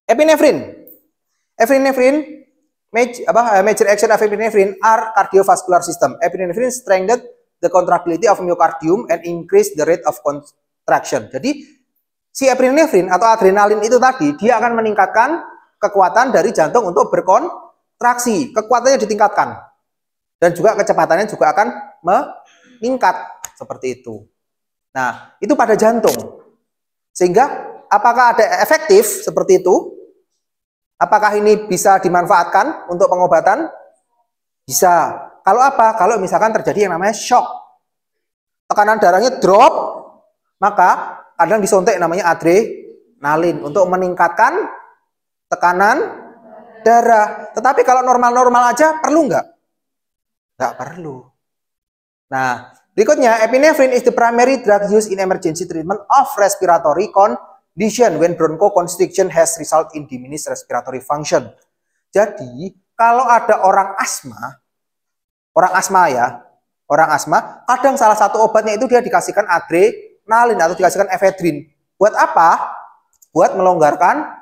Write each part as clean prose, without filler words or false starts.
Epinefrin. Major action of epinephrine are cardiovascular system. Epinephrine strengthen the contractility of myocardium and increase the rate of contraction. Jadi si epinefrin atau adrenalin itu tadi dia akan meningkatkan kekuatan dari jantung untuk berkontraksi. Kekuatannya ditingkatkan dan juga kecepatannya juga akan meningkat seperti itu. Nah, itu pada jantung. Sehingga apakah ada efektif seperti itu? Apakah ini bisa dimanfaatkan untuk pengobatan? Bisa. Kalau apa? Kalau misalkan terjadi yang namanya shock. Tekanan darahnya drop, maka kadang disuntik namanya adrenalin untuk meningkatkan tekanan darah. Tetapi kalau normal-normal aja perlu nggak? Nggak perlu. Nah, berikutnya, epinephrine is the primary drug used in emergency treatment of respiratory condition when bronchoconstriction has result in diminished respiratory function. Jadi, kalau ada orang asma kadang salah satu obatnya itu dia dikasihkan adrenalin atau dikasihkan ephedrine. Buat apa? Buat melonggarkan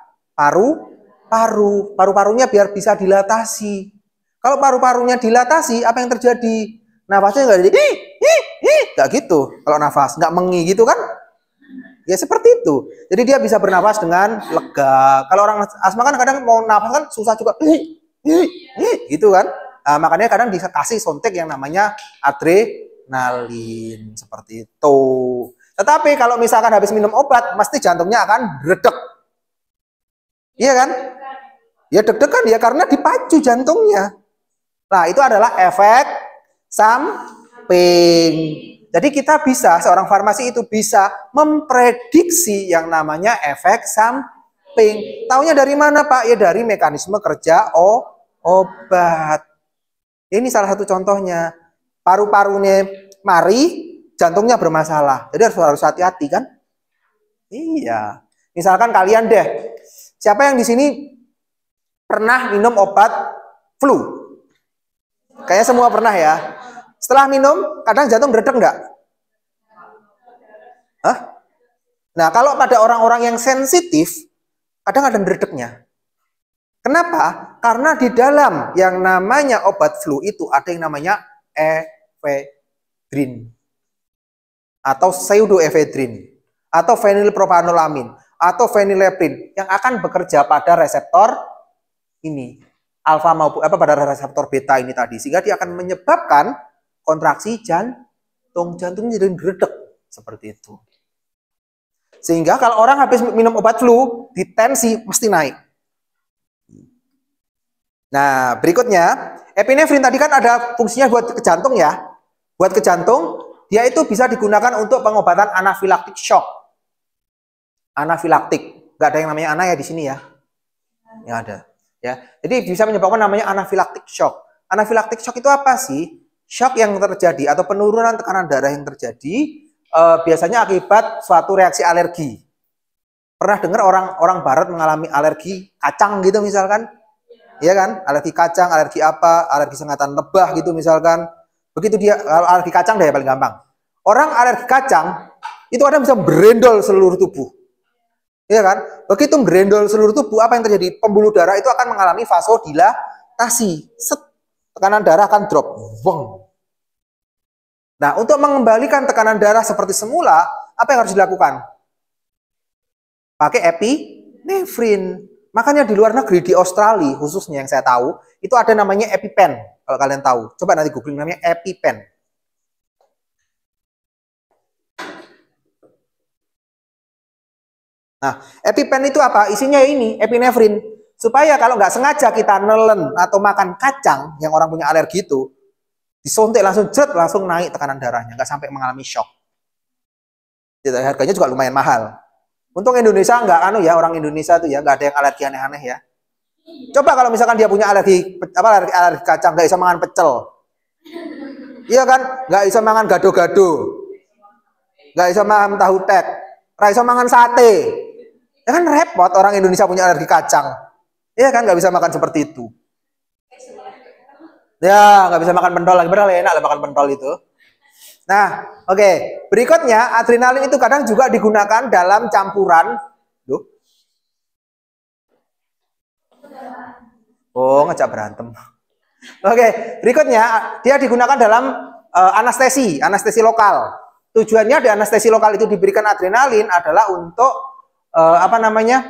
paru-parunya biar bisa dilatasi. Kalau paru-parunya dilatasi, apa yang terjadi? Nafasnya nggak jadi, nggak gitu. Kalau nafas nggak mengi gitu kan? Ya seperti itu. Jadi dia bisa bernafas dengan lega. Kalau orang asma kan kadang mau nafas kan susah juga, gitu kan? Nah, makanya kadang dikasih suntik yang namanya adrenalin seperti itu. Tetapi kalau misalkan habis minum obat, pasti jantungnya akan redek. Iya kan? Ya deg-degan ya karena dipacu jantungnya. Nah, itu adalah efek samping. Jadi kita bisa, seorang farmasi itu bisa memprediksi yang namanya efek samping. Taunya dari mana, Pak? Ya dari mekanisme kerja obat. Ini salah satu contohnya. Paru-parunya mari, jantungnya bermasalah. Jadi harus hati-hati kan? Iya. Misalkan kalian deh, siapa yang di sini pernah minum obat flu? Kayaknya semua pernah ya. Setelah minum, kadang jantung meredek enggak? Hah? Nah, kalau pada orang-orang yang sensitif, kadang ada meredeknya. Kenapa? Karena di dalam yang namanya obat flu itu ada yang namanya ephedrine atau pseudoephedrine atau fenilpropanolamin atau fenileprin yang akan bekerja pada reseptor ini alfa maupun pada reseptor beta ini tadi, sehingga dia akan menyebabkan kontraksi jantungnya jadi meredek seperti itu. Sehingga kalau orang habis minum obat flu, tensi mesti naik. Nah, berikutnya, epinefrin tadi kan ada fungsinya buat ke jantung ya. Buat ke jantung, dia itu bisa digunakan untuk pengobatan anafilaktik shock. Anafilaktik, nggak ada yang namanya ana ya di sini ya. Yang ada. Ya, jadi bisa menyebabkan namanya anafilaktik shock. Anafilaktik shock itu apa sih? Shock yang terjadi atau penurunan tekanan darah yang terjadi biasanya akibat suatu reaksi alergi. Pernah dengar orang barat mengalami alergi kacang gitu misalkan? Iya kan? Alergi kacang, alergi apa? Alergi sengatan lebah gitu misalkan. Begitu dia, kalau alergi kacang deh paling gampang. Orang alergi kacang itu kadang bisa berendol seluruh tubuh. Iya kan? Begitu berendol seluruh tubuh, apa yang terjadi? Pembuluh darah itu akan mengalami vasodilatasi. Tekanan darah akan drop. Wong. Nah, untuk mengembalikan tekanan darah seperti semula, apa yang harus dilakukan? Pakai epinefrin. Makanya di luar negeri, di Australia khususnya yang saya tahu, itu ada namanya EpiPen. Kalau kalian tahu, coba nanti googling namanya EpiPen. Nah, EpiPen itu apa? Isinya ini, epinefrin. Supaya kalau nggak sengaja kita nelen atau makan kacang yang orang punya alergi itu, disuntik langsung jret, langsung naik tekanan darahnya, nggak sampai mengalami shock. Jadi, harganya juga lumayan mahal. Untung Indonesia nggak ya, orang Indonesia tuh ya nggak ada yang alergi aneh-aneh ya. Coba kalau misalkan dia punya alergi alergi kacang, nggak bisa makan pecel, iya kan? Nggak bisa makan gado-gado, nggak bisa makan tahu tek, nggak bisa makan sate, ya kan repot orang Indonesia punya alergi kacang, iya kan? Nggak bisa makan seperti itu. Ya nggak bisa makan pentol lagi, padahal enak lah makan pentol itu. Nah, oke. Berikutnya, adrenalin itu kadang juga digunakan dalam campuran. Oh, ngejak berantem. Oke, berikutnya dia digunakan dalam anestesi lokal. Tujuannya di anestesi lokal itu diberikan adrenalin adalah untuk apa namanya?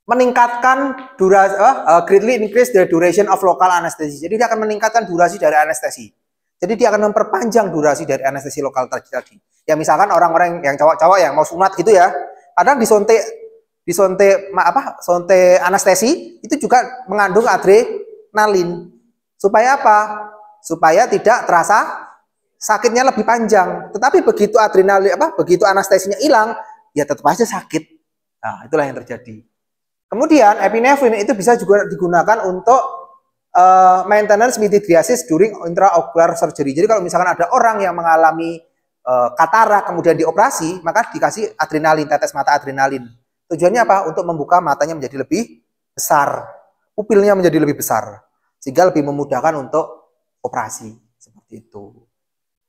Meningkatkan durasi, greatly increase the duration of local anesthesia. Jadi dia akan meningkatkan durasi dari anestesi. Jadi dia akan memperpanjang durasi dari anestesi lokal tadi. Ya misalkan orang-orang yang cowok-cowok yang mau sunat gitu ya, kadang sonte anestesi itu juga mengandung adrenalin. Supaya apa? Supaya tidak terasa sakitnya lebih panjang. Tetapi begitu begitu anestesinya hilang, ya tetap aja sakit. Nah, itulah yang terjadi. Kemudian epinefrin itu bisa juga digunakan untuk maintenance mitidiasis during intraocular surgery. Jadi kalau misalkan ada orang yang mengalami katarak kemudian dioperasi, maka dikasih adrenalin, tetes mata adrenalin. Tujuannya apa? Untuk membuka matanya menjadi lebih besar, pupilnya menjadi lebih besar, sehingga lebih memudahkan untuk operasi seperti itu.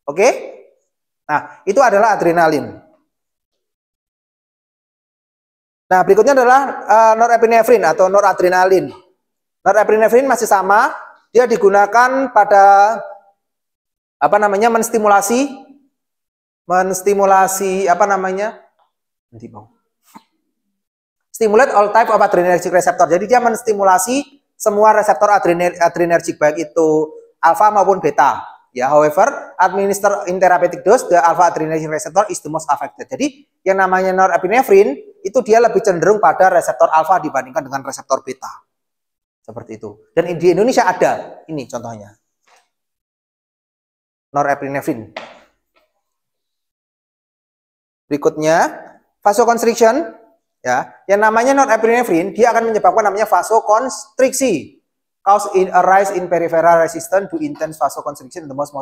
Oke? Nah, itu adalah adrenalin. Nah, berikutnya adalah norepinefrin atau noradrenalin. Norepinefrin masih sama, dia digunakan pada menstimulasi stimulate all type of adrenergic receptor. Jadi dia menstimulasi semua reseptor adrenergic baik itu alfa maupun beta. Ya, however, administer in therapeutic dose the alpha adrenergic receptor is the most affected. Jadi yang namanya norepinefrin itu dia lebih cenderung pada reseptor alfa dibandingkan dengan reseptor beta. Seperti itu. Dan di Indonesia ada, ini contohnya. Norepinefrin. Berikutnya, vasoconstriction. Ya, yang namanya norepinefrin, dia akan menyebabkan namanya vasokonstriksi. Cause a rise in peripheral resistance to intense vasoconstriction in the most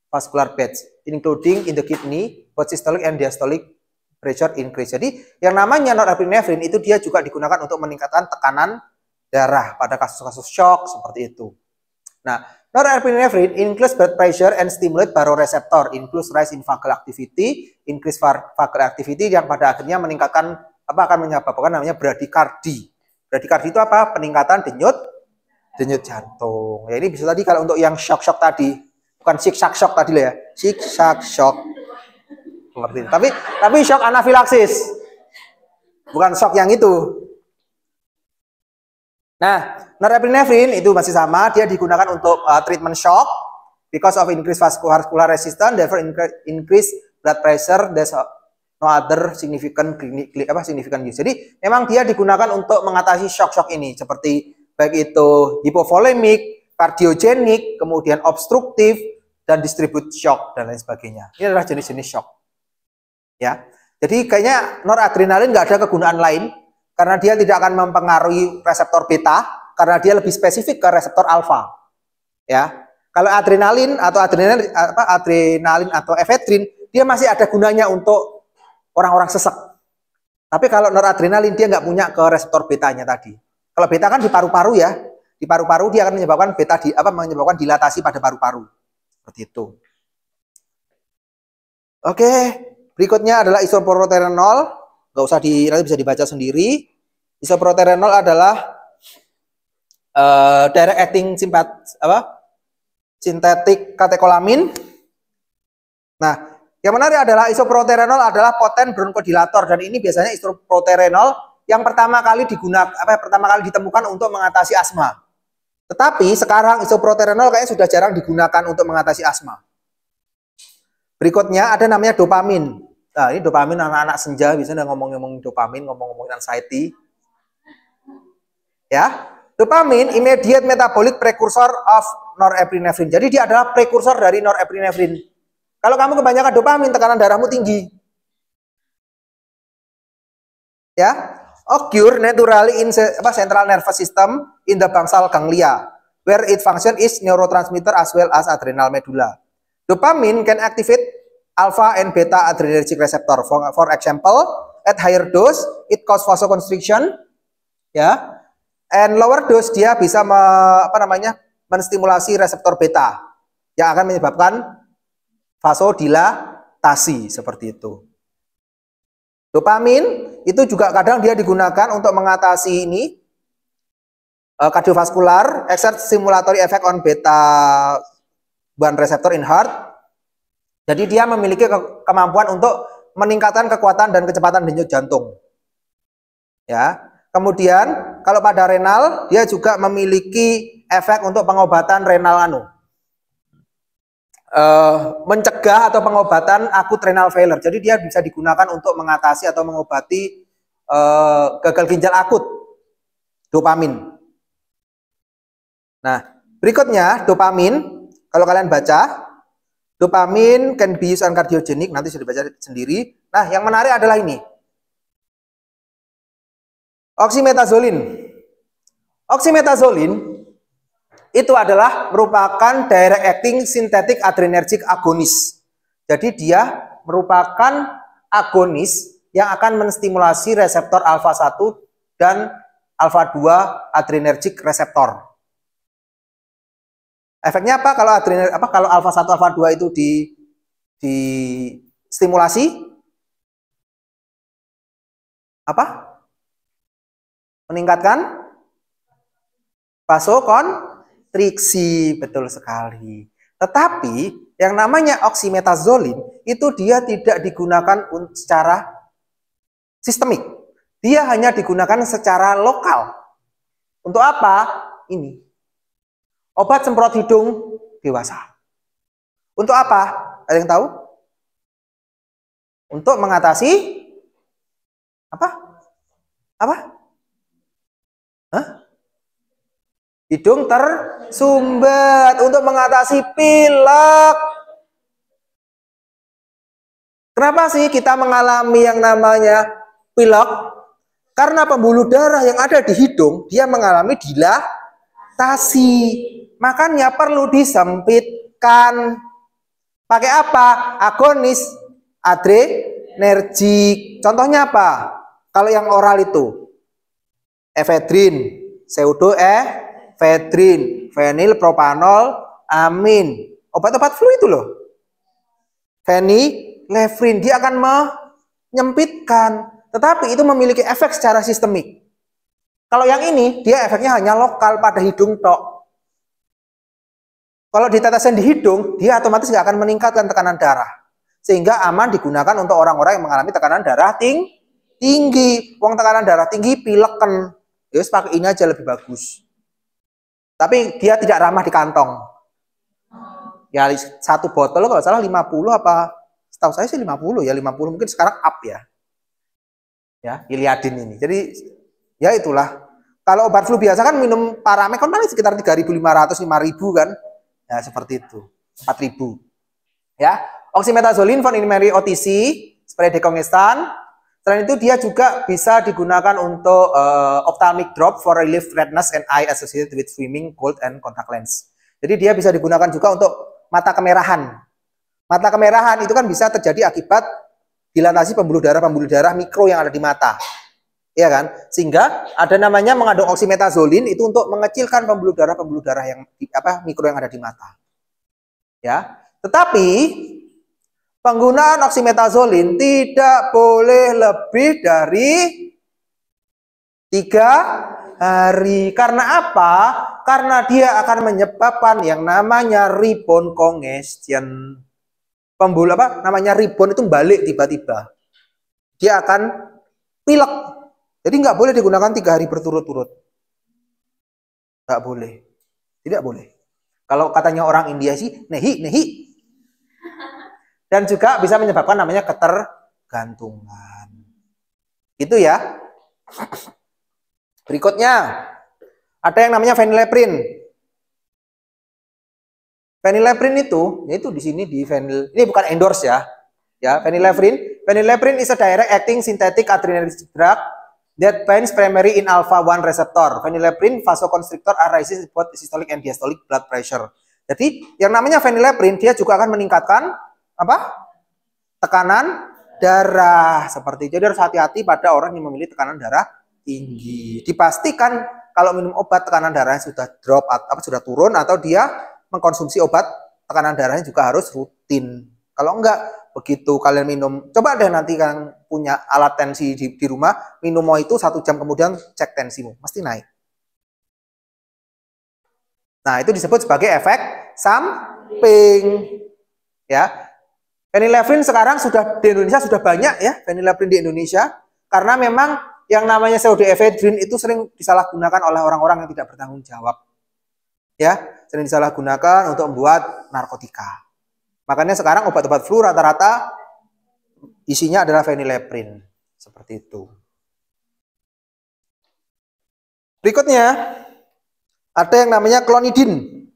vascular beds, including in the kidney, both systolic and diastolic pressure increase. Jadi, yang namanya norepinefrin itu dia juga digunakan untuk meningkatkan tekanan darah pada kasus-kasus shock seperti itu. Nah, norepinefrin increase blood pressure and stimulate baroreceptor, increase rise in vagal activity, increase vagal activity yang pada akhirnya meningkatkan akan menyebabkan namanya bradikardi. Bradikardi itu apa? Peningkatan denyut jantung. Ya ini bisa tadi kalau untuk yang shock tadi, bukan sick-shock tadi loh ya. Sick-shock. Tapi shock anafilaksis. Bukan shock yang itu. Nah, norepinefrin itu masih sama, dia digunakan untuk treatment shock because of increased vascular resistance, therefore increase blood pressure, there's no other significant use. Jadi memang dia digunakan untuk mengatasi shock ini seperti baik itu hipovolemic, kardiogenik, kemudian obstruktif dan distribute shock dan lain sebagainya. Ini adalah jenis-jenis shock. Ya. Jadi kayaknya noradrenalin nggak ada kegunaan lain karena dia tidak akan mempengaruhi reseptor beta, karena dia lebih spesifik ke reseptor alfa. Ya, kalau adrenalin atau efedrin, dia masih ada gunanya untuk orang-orang sesek. Tapi kalau noradrenalin dia nggak punya ke reseptor betanya tadi. Kalau beta kan di paru-paru ya, di paru-paru dia akan menyebabkan menyebabkan dilatasi pada paru-paru. Seperti itu. Oke, berikutnya adalah isoproterenol. Nggak usah nanti bisa dibaca sendiri. Isoproterenol adalah direct acting sintetik katekolamin. Nah, yang menarik adalah isoproterenol adalah potent bronkodilator dan ini biasanya isoproterenol yang pertama kali ditemukan untuk mengatasi asma. Tetapi sekarang isoproterenol kayaknya sudah jarang digunakan untuk mengatasi asma. Berikutnya ada namanya dopamin. Nah, ini dopamin anak-anak senja biasanya ngomong-ngomong dopamin, ngomong-ngomongin anxiety. Ya, dopamin immediate metabolic precursor of norepinefrin. Jadi dia adalah prekursor dari norepinefrin. Kalau kamu kebanyakan dopamin, tekanan darahmu tinggi. Ya, occur naturally in central nervous system in the basal ganglia, where its function is neurotransmitter as well as adrenal medulla. Dopamine can activate alpha and beta adrenergic receptor. For example, at higher dose, it cause vasoconstriction, ya. And lower dose dia bisa menstimulasi reseptor beta yang akan menyebabkan vasodilatasi seperti itu. Dopamin itu juga kadang dia digunakan untuk mengatasi ini Cardiovascular exert stimulatory effect on beta 1 receptor in heart. Jadi dia memiliki kemampuan untuk meningkatkan kekuatan dan kecepatan denyut jantung. Ya. Kemudian kalau pada renal dia juga memiliki efek untuk pengobatan renal mencegah atau pengobatan akut renal failure. Jadi dia bisa digunakan untuk mengatasi atau mengobati gagal ginjal akut. Dopamin. Nah, berikutnya dopamin. Kalau kalian baca, dopamin can be used on cardiogenic, nanti sudah dibaca sendiri. Nah, yang menarik adalah ini. Oxymetazoline. Oxymetazoline itu adalah merupakan direct acting synthetic adrenergic agonis. Jadi dia merupakan agonis yang akan menstimulasi reseptor alfa 1 dan alfa 2 adrenergic reseptor. Efeknya apa kalau alfa 1 alfa 2 itu di stimulasi? Apa? Meningkatkan vasokonstriksi, betul sekali. Tetapi yang namanya oxymetazoline itu dia tidak digunakan secara sistemik. Dia hanya digunakan secara lokal. Untuk apa? Ini. Obat semprot hidung dewasa. Untuk apa? Ada yang tahu? Untuk mengatasi apa? Apa? Hah? Hidung tersumbat, untuk mengatasi pilek. Kenapa sih kita mengalami yang namanya pilek? Karena pembuluh darah yang ada di hidung dia mengalami dilatasi. Makanya perlu disempitkan. Pakai apa? Agonis adrenergik. Contohnya apa? Kalau yang oral itu efedrin, pseudoephedrine, fenilpropanol, amin. Obat-obat flu itu loh. Phenylephrine, dia akan menyempitkan, tetapi itu memiliki efek secara sistemik. Kalau yang ini, dia efeknya hanya lokal pada hidung tok. Kalau ditetesin di hidung, dia otomatis nggak akan meningkatkan tekanan darah. Sehingga aman digunakan untuk orang-orang yang mengalami tekanan darah tinggi. Uang tekanan darah tinggi, pileken. Ya, pakai ini aja lebih bagus. Tapi dia tidak ramah di kantong. Ya, satu botol kalau salah 50 apa? Setahu saya sih 50 ya, 50 mungkin sekarang up ya. Ya, Iliadin ini. Jadi ya itulah. Kalau obat flu biasa kan minum Paramek kan paling sekitar 3.500, 5.000 kan. Ya, seperti itu. 4.000. Ya, oxymetazoline found in many OTC, spray decongestant. Selain itu dia juga bisa digunakan untuk ophthalmic drop for relief redness and eye associated with swimming, cold, and contact lens. Jadi dia bisa digunakan juga untuk mata kemerahan. Mata kemerahan itu kan bisa terjadi akibat dilatasi pembuluh darah mikro yang ada di mata. Iya kan? Sehingga ada namanya mengandung oxymetazoline itu untuk mengecilkan pembuluh darah yang mikro yang ada di mata. Ya. Tetapi penggunaan oxymetazoline tidak boleh lebih dari 3 hari. Karena apa? Karena dia akan menyebabkan yang namanya rebound congestion. Rebound itu balik tiba-tiba. Dia akan pilek. Jadi nggak boleh digunakan 3 hari berturut-turut. Nggak boleh. Tidak boleh. Kalau katanya orang India sih, nehi. Dan juga bisa menyebabkan namanya ketergantungan. Gitu ya. Berikutnya, ada yang namanya phenylephrine. Phenylephrine itu, yaitu di sini di ini bukan endorse ya. Ya, phenylephrine. Phenylephrine is a direct acting synthetic adrenergic drug that binds primary in alpha 1 receptor. Phenylephrine vasoconstrictor arises both systolic and diastolic blood pressure. Jadi, yang namanya phenylephrine dia juga akan meningkatkan tekanan darah seperti itu. Jadi harus hati-hati pada orang yang memiliki tekanan darah tinggi. Dipastikan kalau minum obat tekanan darahnya sudah drop atau sudah turun, atau dia mengkonsumsi obat tekanan darahnya juga harus rutin. Kalau enggak begitu kalian minum, coba deh nanti kalian punya alat tensi di rumah, minum itu 1 jam kemudian cek tensimu, mesti naik. Nah, itu disebut sebagai efek samping. Ya. Phenylephrine sekarang sudah di Indonesia sudah banyak ya, phenylephrine di Indonesia, karena memang yang namanya pseudoephedrine itu sering disalahgunakan oleh orang-orang yang tidak bertanggung jawab. Ya, sering disalahgunakan untuk membuat narkotika. Makanya sekarang obat-obat flu rata-rata isinya adalah phenylephrine. Seperti itu. Berikutnya ada yang namanya clonidine.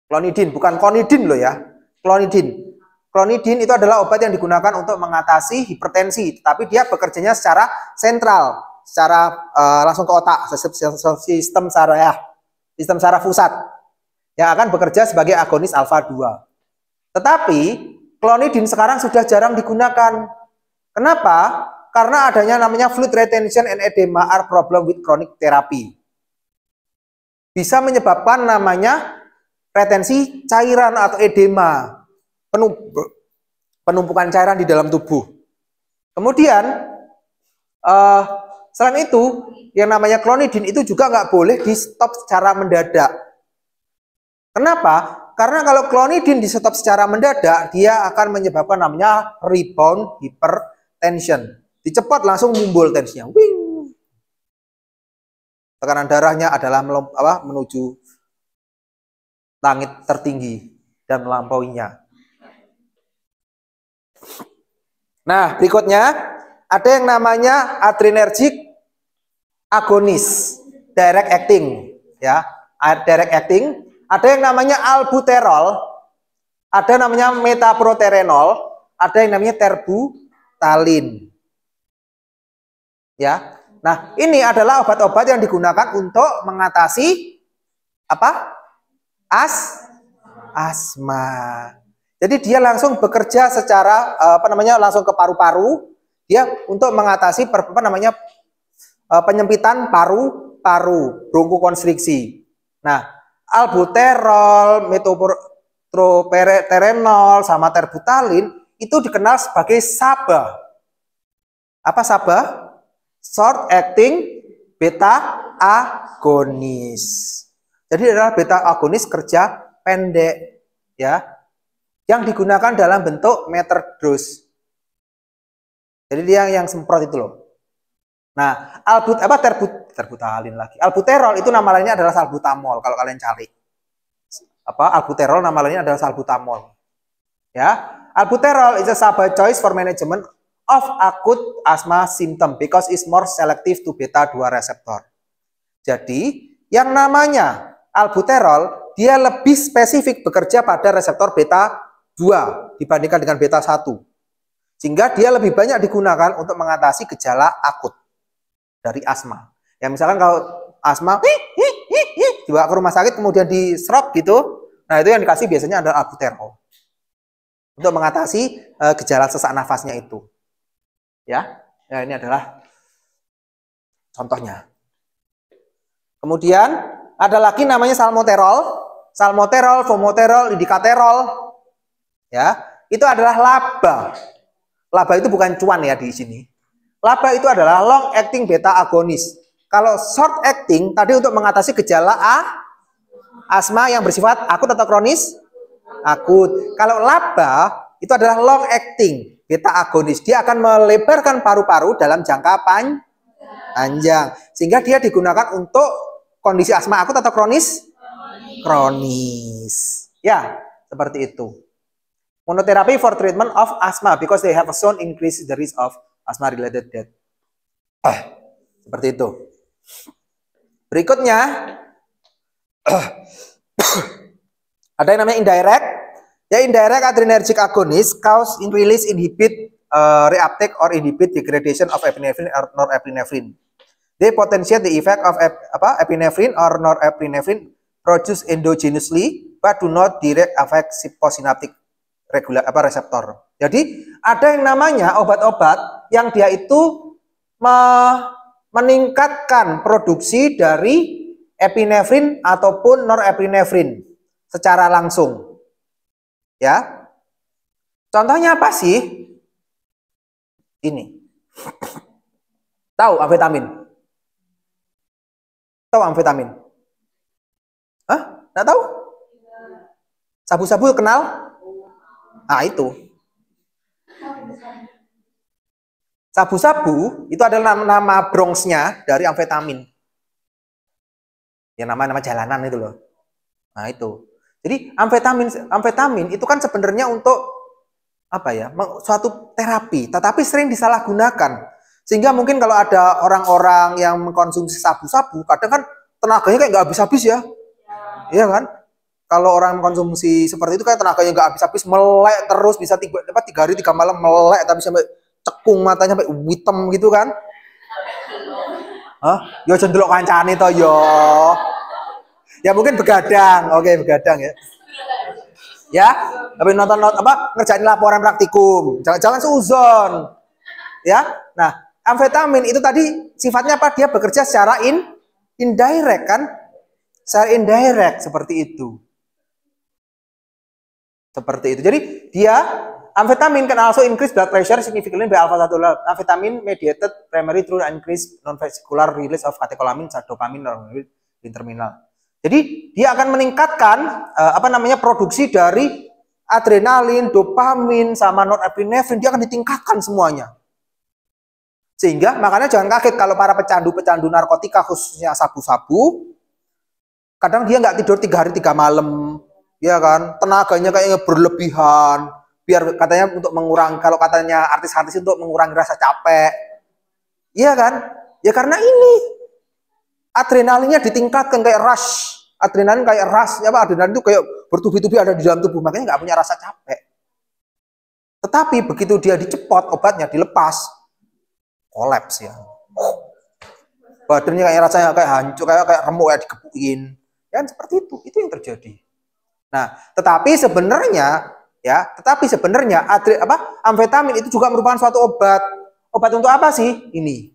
Clonidine, bukan conidine loh ya. Clonidine. Clonidine itu adalah obat yang digunakan untuk mengatasi hipertensi, tapi dia bekerjanya secara sentral, secara langsung ke otak, sistem saraf pusat yang akan bekerja sebagai agonis alfa 2. Tetapi clonidine sekarang sudah jarang digunakan. Kenapa? Karena adanya namanya fluid retention and edema are problem with chronic therapy. Bisa menyebabkan namanya retensi cairan atau edema, penumpukan cairan di dalam tubuh. Kemudian selain itu, yang namanya clonidine itu juga nggak boleh di stop secara mendadak. Kenapa? Karena kalau clonidine di stop secara mendadak, dia akan menyebabkan namanya rebound hypertension. Dicepat langsung mumbul tensinya. Wing. Tekanan darahnya adalah menuju langit tertinggi dan melampauinya. Nah, berikutnya ada yang namanya adrenergic agonis, direct acting, ya, direct acting. Ada yang namanya albuterol, ada namanya metaproterenol, ada yang namanya terbutalin. Ya. Nah, ini adalah obat-obat yang digunakan untuk mengatasi apa? Asma. Jadi dia langsung bekerja secara langsung ke paru-paru, dia untuk mengatasi penyempitan paru-paru, bronkokonstriksi. Nah, albuterol, metoproterenol sama terbutalin itu dikenal sebagai SABA. Apa SABA? Short acting beta agonis. Jadi adalah beta agonis kerja pendek, ya, yang digunakan dalam bentuk meterdose. Jadi dia yang semprot itu loh. Nah, terbutalin lagi. Albuterol itu nama lainnya adalah salbutamol kalau kalian cari. Albuterol nama lainnya adalah salbutamol. Ya, albuterol is a SABA choice for management of acute asthma symptom because it's more selective to beta 2 receptor. Jadi, yang namanya albuterol dia lebih spesifik bekerja pada reseptor beta 2 dibandingkan dengan beta 1. Sehingga dia lebih banyak digunakan untuk mengatasi gejala akut dari asma. Ya misalkan kalau asma dibawa ke rumah sakit kemudian diserop gitu, nah itu yang dikasih biasanya adalah albuterol untuk mengatasi gejala sesak nafasnya itu. Ya, ini adalah contohnya. Kemudian ada lagi namanya salmoterol, formoterol, indikaterol. Ya, itu adalah laba. Laba itu bukan cuan ya di sini. Laba itu adalah long acting beta agonis. Kalau short acting tadi untuk mengatasi gejala asma yang bersifat akut atau kronis? Akut. Kalau laba itu adalah long acting beta agonis. Dia akan melebarkan paru-paru dalam jangka panjang. Sehingga dia digunakan untuk kondisi asma akut atau kronis? Kronis. Ya, seperti itu. Monotherapy for treatment of asthma because they have shown increase the risk of asthma related death. Seperti itu. Berikutnya ada yang namanya indirect. Ya, indirect adrenergic agonist cause release inhibit reuptake or inhibit degradation of epinephrine or norepinephrine. They potentiate the effect of epinephrine or norepinephrine produced endogenously but do not direct affect postsynaptic reseptor. Jadi ada yang namanya obat-obat yang dia itu meningkatkan produksi dari epinefrin ataupun norepinefrin secara langsung. Ya. Contohnya apa sih? Ini. Tahu amfetamin? Tahu amfetamin? Hah? Nggak tahu? Sabu-sabu kenal? Nah itu. Sabu-sabu itu adalah nama Bronx-nya dari amfetamin. Ya nama-nama jalanan itu loh. Nah itu. Jadi amfetamin itu kan sebenarnya untuk apa ya? Suatu terapi, tetapi sering disalahgunakan. Sehingga mungkin kalau ada orang-orang yang mengkonsumsi sabu-sabu, kadang kan tenaganya kayak nggak habis-habis ya. Iya kan? Kalau orang mengkonsumsi seperti itu kan tenaganya nggak habis-habis, melek terus, bisa 3 hari 3 malam melek, tapi sampai cekung matanya sampai hitam gitu kan. Hah? Yo cendelok kancane to yo. Ya mungkin begadang. Oke, begadang ya. Ya, tapi nonton ngerjain laporan praktikum. Jangan seuzon. Ya. Nah, amfetamin itu tadi sifatnya apa? Dia bekerja secara indirect kan? Secara indirect seperti itu. Seperti itu. Jadi dia amfetamin can also increase blood pressure significantly by alpha 1. Amfetamin mediated primarily through increased non-vesicular release of catecholamine, dopamine, noradrenaline terminal. Jadi dia akan meningkatkan produksi dari adrenalin, dopamin, sama norepinefrin. Dia akan ditingkatkan semuanya. Sehingga makanya jangan kaget kalau para pecandu-pecandu narkotika khususnya sabu-sabu, kadang dia nggak tidur 3 hari 3 malam, ya kan? Tenaganya kayaknya berlebihan. Biar katanya untuk mengurangi, kalau katanya artis-artis untuk mengurangi rasa capek. Iya kan? Ya karena ini adrenalinnya ditingkatkan kayak rush. Adrenalin kayak rush, ya Pak, adrenalin itu kayak bertubi-tubi ada di dalam tubuh, makanya nggak punya rasa capek. Tetapi begitu dia dicepot obatnya, dilepas, kolaps ya. Badannya kayak rasanya kayak hancur, kayak remuk, kayak digebukin. Ya seperti itu yang terjadi. Nah, tetapi sebenarnya amfetamin itu juga merupakan suatu obat. Obat untuk apa sih? Ini.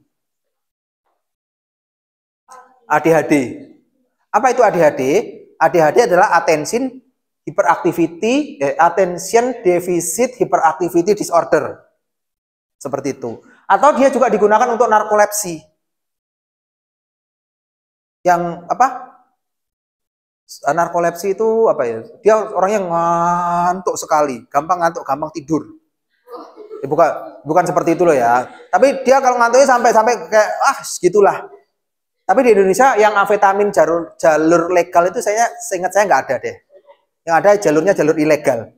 ADHD. Apa itu ADHD? ADHD adalah attention deficit hyperactivity disorder. Seperti itu. Atau dia juga digunakan untuk narkolepsi. Yang narkolepsi itu apa ya? Dia orangnya ngantuk sekali, gampang ngantuk, gampang tidur. Ya, bukan seperti itu loh ya. Tapi dia kalau ngantuknya sampai kayak segitulah. Tapi di Indonesia yang amfetamin jalur legal itu seingat saya nggak ada deh. Yang ada jalurnya jalur ilegal.